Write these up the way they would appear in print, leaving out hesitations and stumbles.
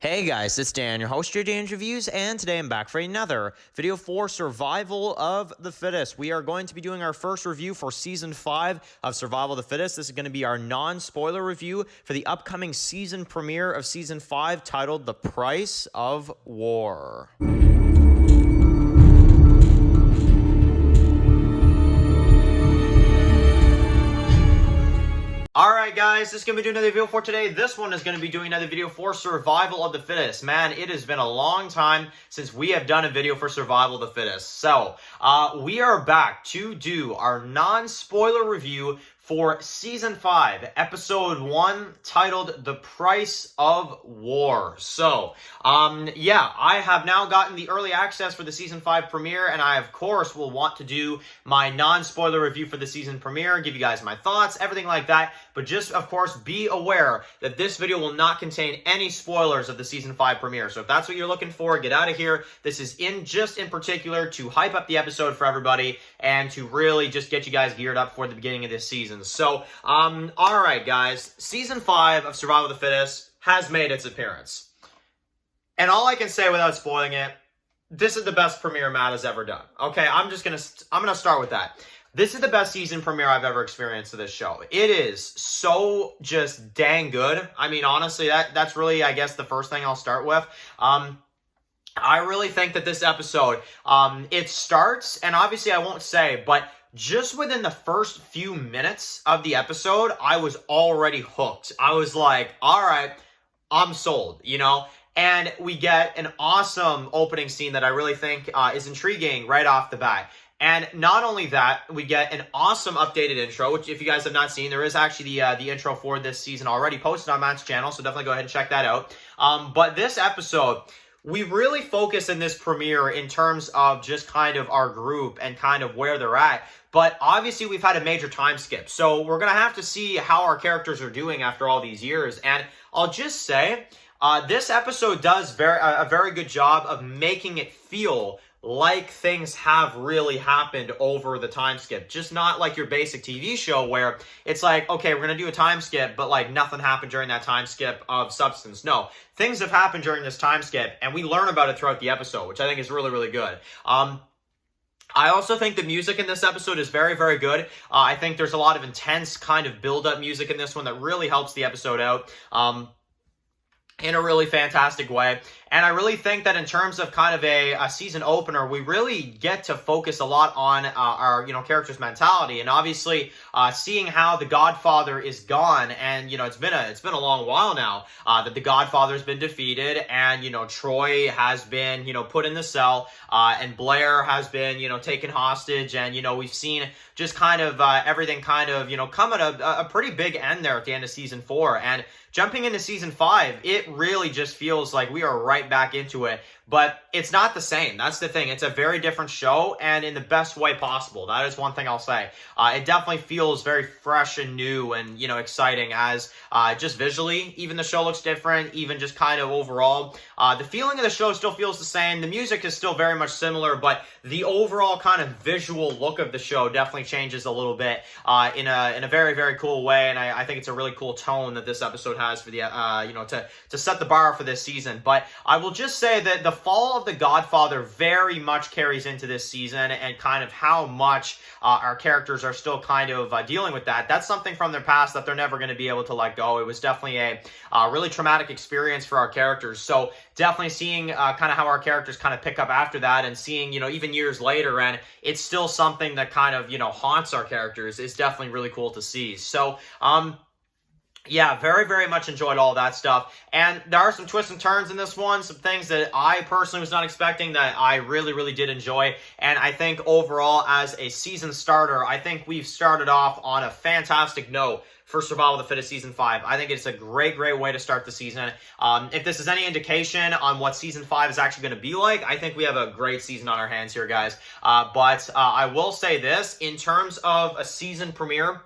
Hey guys, it's Dan, your host of your Dan's Reviews, and today I'm back for another video for Survival of the Fittest. We are going to be doing our first review for Season 5 of Survival of the Fittest. This is going to be our non-spoiler review for the upcoming season premiere of Season 5 titled The Price of War. Alright guys, this is going to be doing another video for today. This one is going to be doing another video for Survival of the Fittest. Man, it has been a long time since we have done a video for Survival of the Fittest. So, we are back to do our non-spoiler review for Season 5, Episode 1, titled The Price of War. So, yeah, I have now gotten the early access for the Season 5 premiere, and I, of course, will want to do my non-spoiler review for the season premiere, give you guys my thoughts, everything like that. But just, of course, be aware that this video will not contain any spoilers of the Season 5 premiere. So if that's what you're looking for, get out of here. This is just in particular to hype up the episode for everybody and to really just get you guys geared up for the beginning of this season. So, alright guys, Season 5 of Survival of the Fittest has made its appearance. And all I can say without spoiling it, this is the best premiere Matt has ever done. Okay, I'm gonna start with that. This is the best season premiere I've ever experienced of this show. It is so just dang good. I mean, honestly, that's really, I guess, the first thing I'll start with. I really think that this episode, it starts, and obviously I won't say, but just within the first few minutes of the episode, I was already hooked. I was like, all right, I'm sold, you know? And we get an awesome opening scene that I really think is intriguing right off the bat. And not only that, we get an awesome updated intro, which if you guys have not seen, there is actually the intro for this season already posted on Matt's channel, so definitely go ahead and check that out. But this episode, we really focus in this premiere in terms of just kind of our group and kind of where they're at. But obviously, we've had a major time skip. So we're going to have to see how our characters are doing after all these years. And I'll just say, this episode does a very good job of making it feel like things have really happened over the time skip. Just not like your basic TV show where it's like, okay, we're going to do a time skip, but like nothing happened during that time skip of substance. No, things have happened during this time skip, and we learn about it throughout the episode, which I think is really, really good. I also think the music in this episode is very, very good. I think there's a lot of intense kind of build-up music in this one that really helps the episode out. In a really fantastic way. And I really think that in terms of kind of a season opener, we really get to focus a lot on our character's mentality. And obviously, seeing how the Godfather is gone, and it's been a long while now that the Godfather's been defeated, and Troy has been put in the cell, and Blair has been taken hostage, and we've seen just kind of everything kind of come at a pretty big end there at the end of season 4. And jumping into season 5, it really just feels like we are right back into it, but it's not the same. That's the thing. It's a very different show, and in the best way possible. That is one thing I'll say. It definitely feels very fresh and new and, exciting as just visually, even the show looks different, even just kind of overall. The feeling of the show still feels the same. The music is still very much similar, but the overall kind of visual look of the show definitely changes a little bit in a very, very cool way, and I think it's a really cool tone that this episode has for the, to set the bar for this season. But I will just say that the fall of the Godfather very much carries into this season, and kind of how much our characters are still kind of dealing with that. That's something from their past that they're never going to be able to let go. It was definitely a really traumatic experience for our characters. So definitely seeing kind of how our characters kind of pick up after that, and seeing, even years later, and it's still something that kind of, haunts our characters is definitely really cool to see. So, yeah, very, very much enjoyed all that stuff. And there are some twists and turns in this one, some things that I personally was not expecting that I really, really did enjoy. And I think overall, as a season starter, I think we've started off on a fantastic note for Survival of the Fittest Season 5. I think it's a great, great way to start the season. If this is any indication on what Season 5 is actually going to be like, I think we have a great season on our hands here, guys. But I will say this, in terms of a season premiere,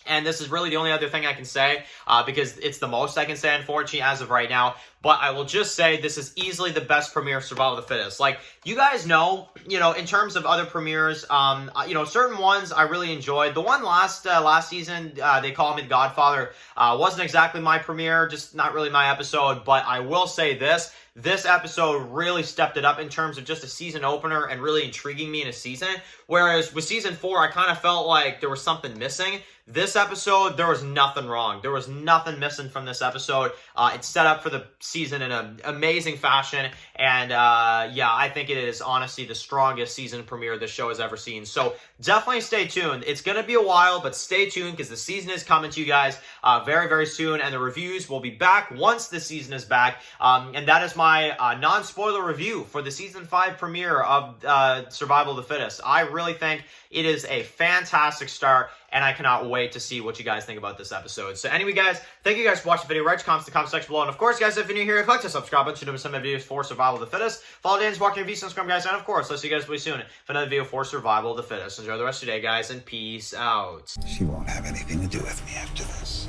And this is really the only other thing I can say, because it's the most I can say, unfortunately, as of right now. But I will just say this is easily the best premiere of Survival of the Fittest. Like, you guys know, in terms of other premieres, certain ones I really enjoyed. The one last season, they call me the Godfather, wasn't exactly my premiere, just not really my episode. But I will say this. This episode really stepped it up in terms of just a season opener and really intriguing me in a season. Whereas with season 4, I kind of felt like there was something missing. This episode, there was nothing wrong. There was nothing missing from this episode. It's set up for the season in an amazing fashion. And I think it is honestly the strongest season premiere this show has ever seen. So definitely stay tuned. It's going to be a while, but stay tuned because the season is coming to you guys very, very soon. And the reviews will be back once the season is back. And that is my non-spoiler review for the season 5 premiere of Survival of the Fittest. I really think it is a fantastic start, and I cannot wait to see what you guys think about this episode. So anyway, guys, thank you guys for watching the video. Write your comments in the comment section below. And of course, guys, if you're new here, click the subscribe button to do some videos for Survival of the Fittest. Follow Dan's Walking Reviews on Instagram, guys. And of course, I'll see you guys really soon for another video for Survival of the Fittest. Enjoy the rest of your day, guys, and peace out. She won't have anything to do with me after this.